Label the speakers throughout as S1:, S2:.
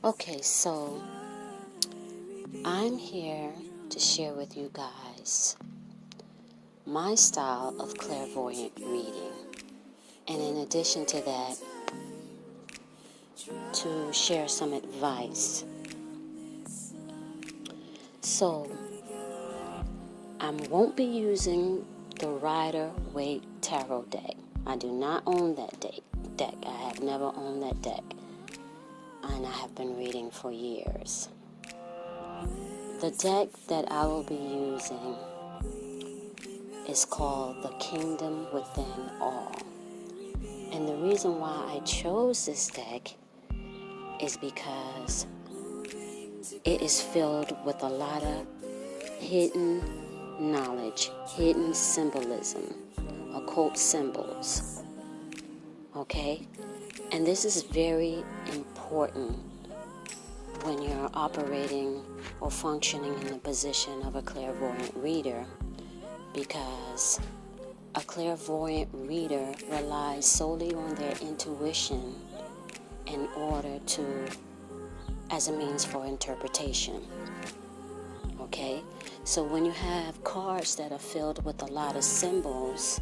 S1: Okay, so I'm here to share with you guys my style of clairvoyant reading. And in addition to that, to share some advice. So, I won't be using the Rider-Waite Tarot deck. I do not own that deck. I have never owned that deck. And I have been reading for years. The deck that I will be using is called The Kingdom Within All. And the reason why I chose this deck is because it is filled with a lot of hidden knowledge, hidden symbolism, occult symbols. Okay? And this is very important when you're operating or functioning in the position of a clairvoyant reader, because a clairvoyant reader relies solely on their intuition in order to, as a means for interpretation. Okay? So when you have cards that are filled with a lot of symbols,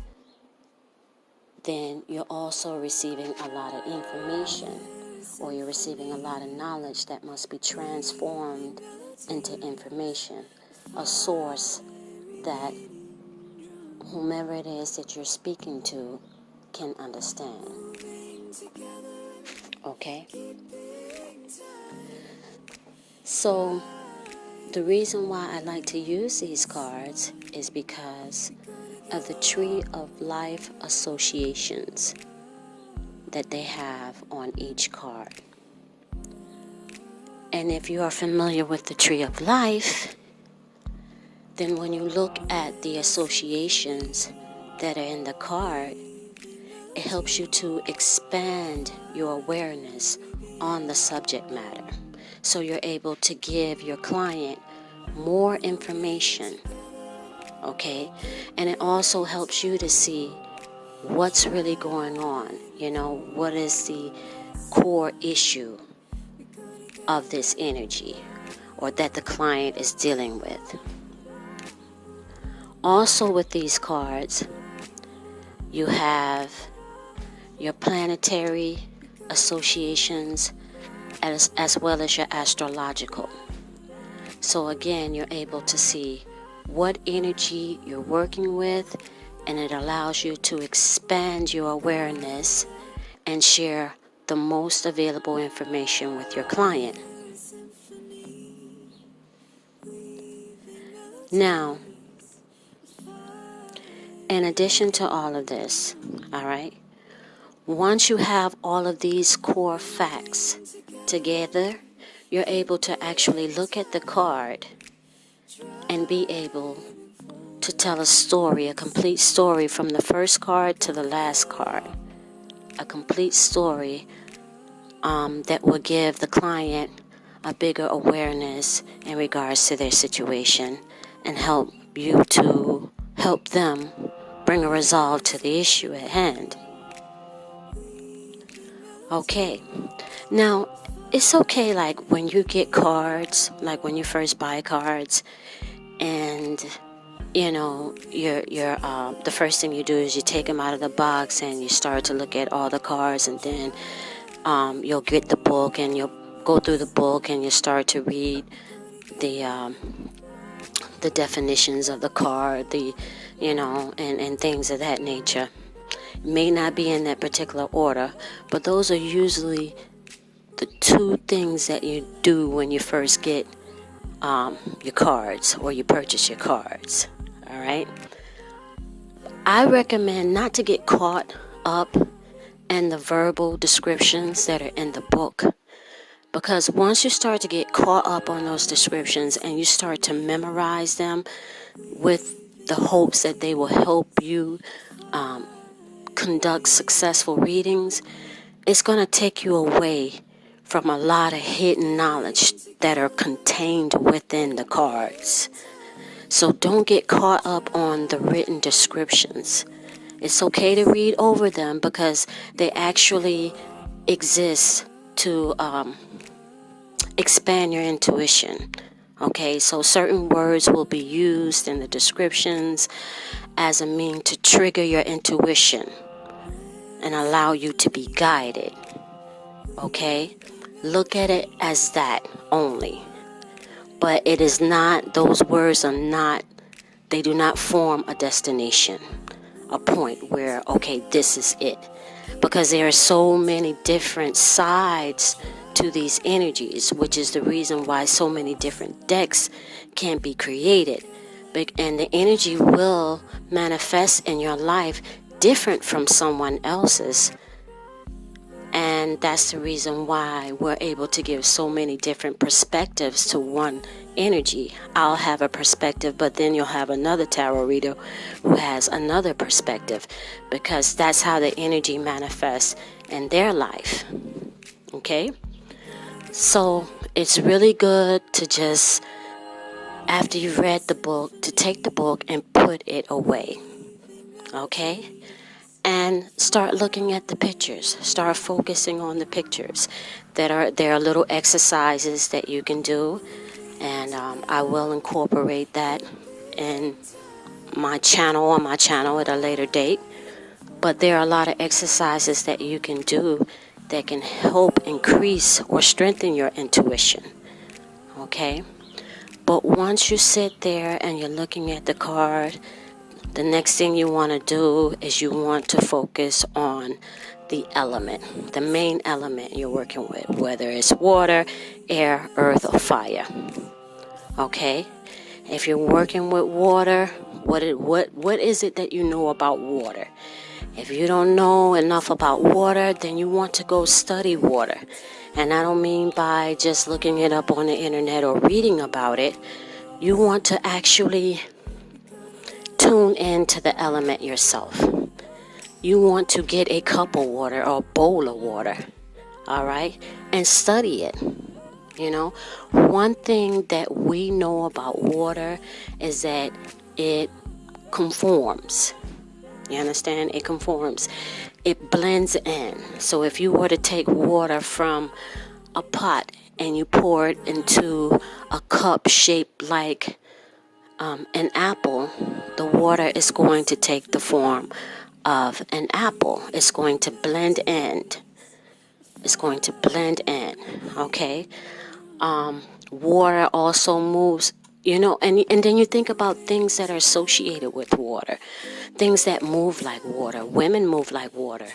S1: then you're also receiving a lot of information, or you're receiving a lot of knowledge that must be transformed into information, a source that whomever it is that you're speaking to can understand. Okay? So, the reason why I like to use these cards is because of the Tree of Life associations that they have on each card. And if you are familiar with the Tree of Life, then when you look at the associations that are in the card, it helps you to expand your awareness on the subject matter. So you're able to give your client more information, okay? And it also helps you to see what's really going on. What is the core issue of this energy or that the client is dealing with. Also with these cards, you have your planetary associations as well as your astrological. So again, you're able to see what energy you're working with, and it allows you to expand your awareness and share the most available information with your client. Now, in addition to all of this, all right, once you have all of these core facts together, you're able to actually look at the card and be able to tell a story, a complete story from the first card to the last card. A complete story that will give the client a bigger awareness in regards to their situation and help them bring a resolve to the issue at hand. Okay, now it's okay, like when you get cards, like when you first buy cards, and you're the first thing you do is you take them out of the box and you start to look at all the cards, and then you'll get the book and you'll go through the book and you start to read the definitions of the card, and things of that nature. It may not be in that particular order, but those are usually the two things that you do when you first get your cards or you purchase your cards. All right. I recommend not to get caught up in the verbal descriptions that are in the book, because once you start to get caught up on those descriptions and you start to memorize them with the hopes that they will help you conduct successful readings, it's going to take you away from a lot of hidden knowledge that are contained within the cards. So don't get caught up on the written descriptions. It's okay to read over them because they actually exist to expand your intuition. Okay, so certain words will be used in the descriptions as a means to trigger your intuition and allow you to be guided. Okay, look at it as that only. But it is not, those words are not, they do not form a destination, a point where, okay, this is it. Because there are so many different sides to these energies, which is the reason why so many different decks can be created. And the energy will manifest in your life different from someone else's. And that's the reason why we're able to give so many different perspectives to one energy. I'll have a perspective, but then you'll have another tarot reader who has another perspective, because that's how the energy manifests in their life. Okay? So it's really good to just, after you've read the book, to take the book and put it away. Okay? And start looking at the pictures. Start focusing on the pictures. There are little exercises that you can do, and I will incorporate that in my channel, at a later date. But there are a lot of exercises that you can do that can help increase or strengthen your intuition. Okay? But once you sit there and you're looking at the card, the next thing you want to do is you want to focus on the element, the main element you're working with, whether it's water, air, earth, or fire. Okay? If you're working with water, what is it that you know about water? If you don't know enough about water, then you want to go study water. And I don't mean by just looking it up on the internet or reading about it. You want to actually tune into the element yourself. You want to get a cup of water or a bowl of water, all right, and study it. You know, one thing that we know about water is that it conforms. You understand? It conforms. It blends in. So if you were to take water from a pot and you pour it into a cup shaped like an apple, the water is going to take the form of an apple. It's going to blend in. It's going to blend in, okay? Water also moves, you know, and then you think about things that are associated with water. Things that move like water. Women move like water.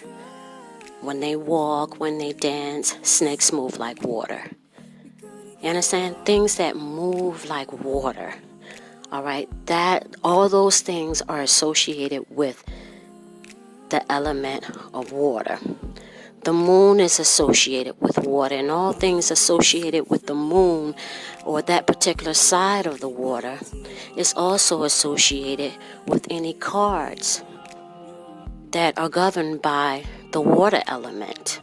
S1: When they walk, when they dance, snakes move like water. You understand? Things that move like water. All right, all those things are associated with the element of water. The moon is associated with water, and all things associated with the moon or that particular side of the water is also associated with any cards that are governed by the water element.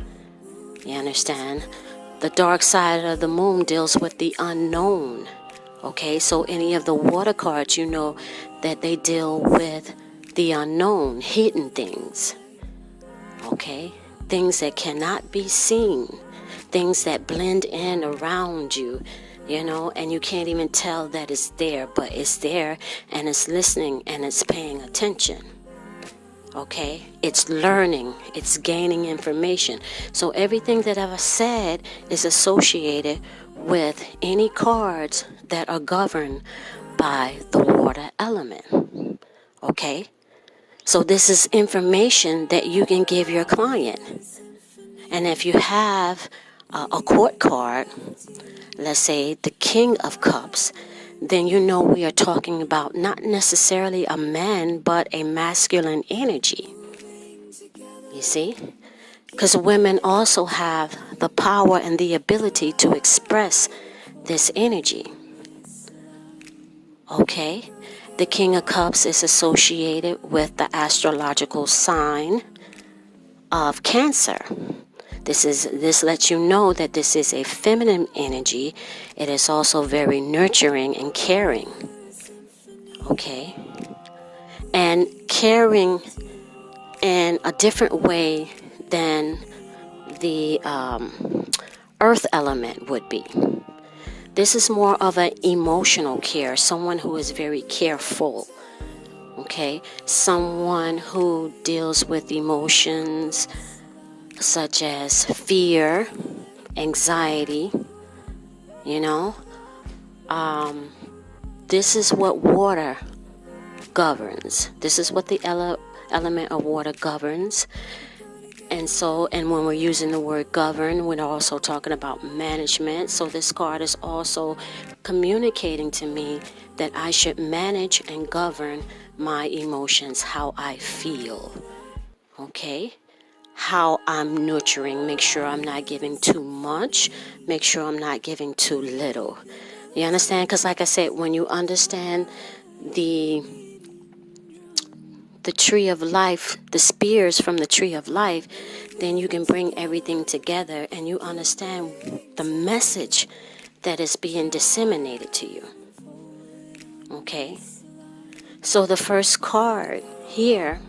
S1: You understand? The dark side of the moon deals with the unknown. Okay, so any of the water cards, you know that they deal with the unknown, hidden things. Okay, things that cannot be seen, things that blend in around you, you know, and you can't even tell that it's there, but it's there and it's listening and it's paying attention. Okay, it's learning, it's gaining information. So everything that I've said is associated with any cards that are governed by the water element. Okay, so this is information that you can give your client. And if you have a court card, let's say the King of Cups, then you know we are talking about not necessarily a man, but a masculine energy. You see? Because women also have the power and the ability to express this energy. Okay? The King of Cups is associated with the astrological sign of Cancer. This lets you know that this is a feminine energy. It is also very nurturing and caring. Okay? And caring in a different way than the earth element would be. This is more of an emotional care, someone who is very careful. Okay, someone who deals with emotions such as fear, anxiety, you know. This is what water governs. This is what the element of water governs. And when we're using the word govern, we're also talking about management. So this card is also communicating to me that I should manage and govern my emotions, how I feel. Okay? How I'm nurturing. Make sure I'm not giving too much. Make sure I'm not giving too little. You understand? Because like I said, when you understand the tree of life, the spears from the tree of life, then you can bring everything together and you understand the message that is being disseminated to you. Okay? So the first card here,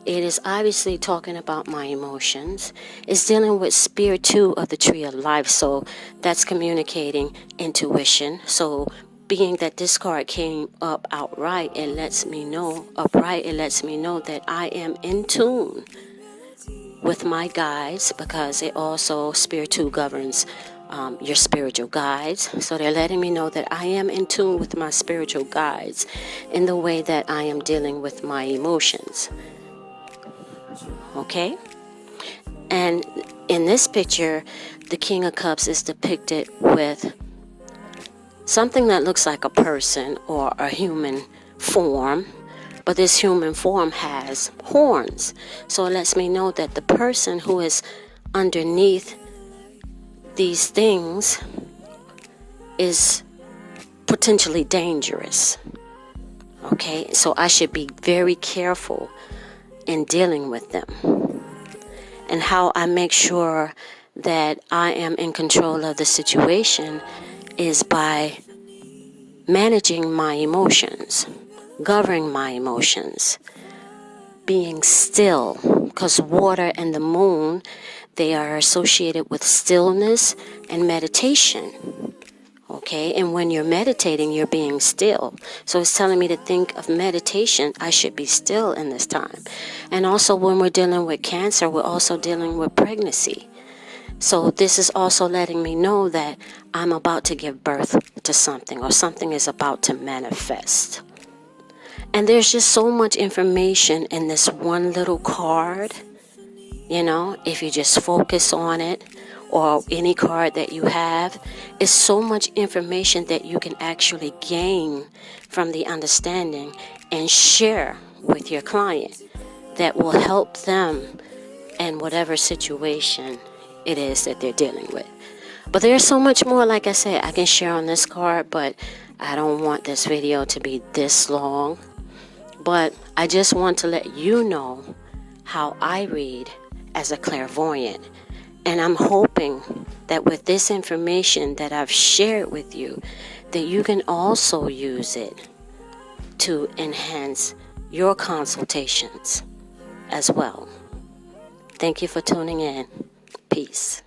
S1: it is obviously talking about my emotions. It's dealing with spear 2 of the tree of life. So that's communicating intuition. So being that this card came up upright, it lets me know that I am in tune with my guides, because it also, Spirit 2 governs your spiritual guides. So they're letting me know that I am in tune with my spiritual guides in the way that I am dealing with my emotions. Okay? And in this picture, the King of Cups is depicted with something that looks like a person or a human form, but this human form has horns. So it lets me know that the person who is underneath these things is potentially dangerous. Okay, so I should be very careful in dealing with them. And how I make sure that I am in control of the situation is by managing my emotions, governing my emotions, being still, because water and the moon, they are associated with stillness and meditation. Okay, and when you're meditating, you're being still. So it's telling me to think of meditation. I should be still in this time. And also when we're dealing with cancer, we're also dealing with pregnancy. So this is also letting me know that I'm about to give birth to something, or something is about to manifest. And there's just so much information in this one little card. You know, if you just focus on it, or any card that you have, is so much information that you can actually gain from the understanding and share with your client that will help them in whatever situation it is that they're dealing with. But there's so much more, like I said, I can share on this card, but I don't want this video to be this long. But I just want to let you know how I read as a clairvoyant. And I'm hoping that with this information that I've shared with you, that you can also use it to enhance your consultations as well. Thank you for tuning in. Peace.